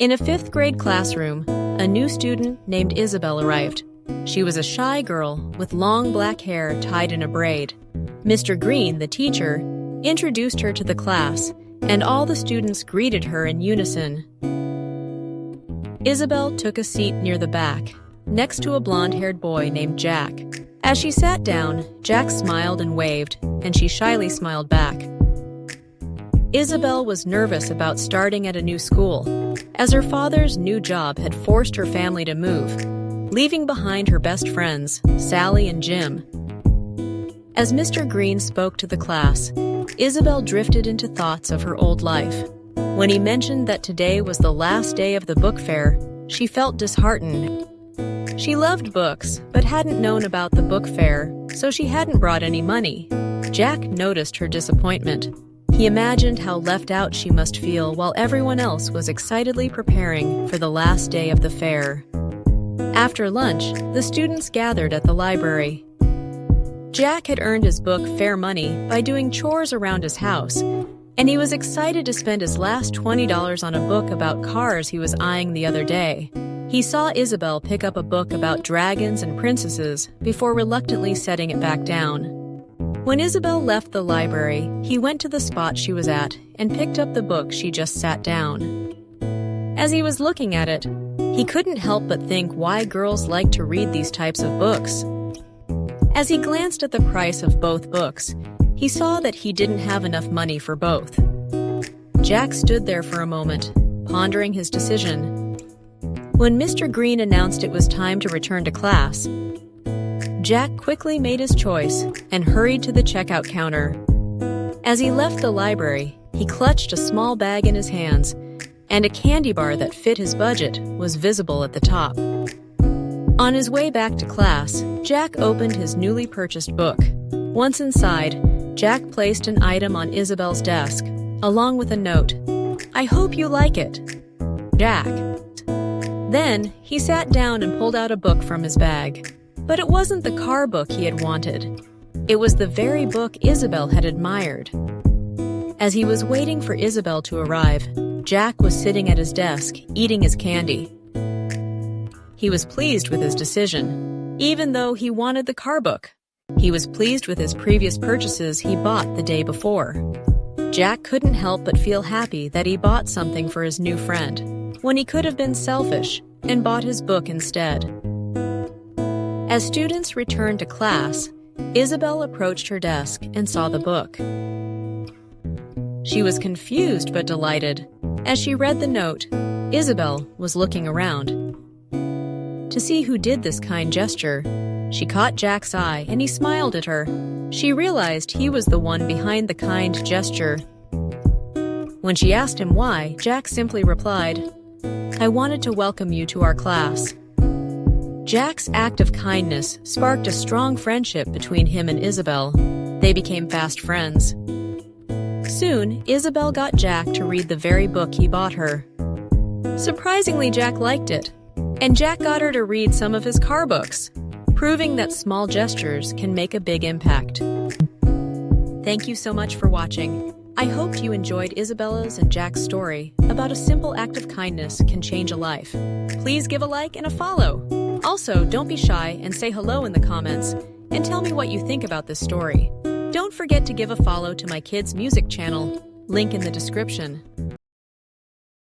In a fifth-grade classroom, a new student named Isabelle arrived. She was a shy girl with long black hair tied in a braid. Mr. Green, the teacher, introduced her to the class, and all the students greeted her in unison. Isabelle took a seat near the back, next to a blonde-haired boy named Jack. As she sat down, Jack smiled and waved, and she shyly smiled back. Isabelle was nervous about starting at a new school, as her father's new job had forced her family to move, leaving behind her best friends, Sally and Jim. As Mr. Green spoke to the class, Isabelle drifted into thoughts of her old life. When he mentioned that today was the last day of the book fair, she felt disheartened. She loved books, but hadn't known about the book fair, so she hadn't brought any money. Jack noticed her disappointment. He imagined how left out she must feel while everyone else was excitedly preparing for the last day of the fair. After lunch, the students gathered at the library. Jack had earned his book fair money by doing chores around his house, and he was excited to spend his last $20 on a book about cars he was eyeing the other day. He saw Isabelle pick up a book about dragons and princesses before reluctantly setting it back down. When Isabelle left the library, he went to the spot she was at and picked up the book she just sat down. As he was looking at it, he couldn't help but think why girls like to read these types of books. As he glanced at the price of both books, he saw that he didn't have enough money for both. Jack stood there for a moment, pondering his decision. When Mr. Green announced it was time to return to class, Jack quickly made his choice and hurried to the checkout counter. As he left the library, he clutched a small bag in his hands, and a candy bar that fit his budget was visible at the top. On his way back to class, Jack opened his newly purchased book. Once inside, Jack placed an item on Isabelle's desk, along with a note. "I hope you like it, Jack." Then, he sat down and pulled out a book from his bag. But it wasn't the car book he had wanted. It was the very book Isabelle had admired. As he was waiting for Isabelle to arrive, Jack was sitting at his desk, eating his candy. He was pleased with his decision, even though he wanted the car book. He was pleased with his previous purchases he bought the day before. Jack couldn't help but feel happy that he bought something for his new friend, when he could have been selfish and bought his book instead. As students returned to class, Isabelle approached her desk and saw the book. She was confused but delighted. As she read the note, Isabelle was looking around. To see who did this kind gesture, she caught Jack's eye and he smiled at her. She realized he was the one behind the kind gesture. When she asked him why, Jack simply replied, "I wanted to welcome you to our class." Jack's act of kindness sparked a strong friendship between him and Isabelle. They became fast friends. Soon, Isabelle got Jack to read the very book he bought her. Surprisingly, Jack liked it, and Jack got her to read some of his car books, proving that small gestures can make a big impact. Thank you so much for watching. I hoped you enjoyed Isabelle's and Jack's story about a simple act of kindness can change a life. Please give a like and a follow. Also, don't be shy and say hello in the comments and tell me what you think about this story. Don't forget to give a follow to my kids' music channel, link in the description.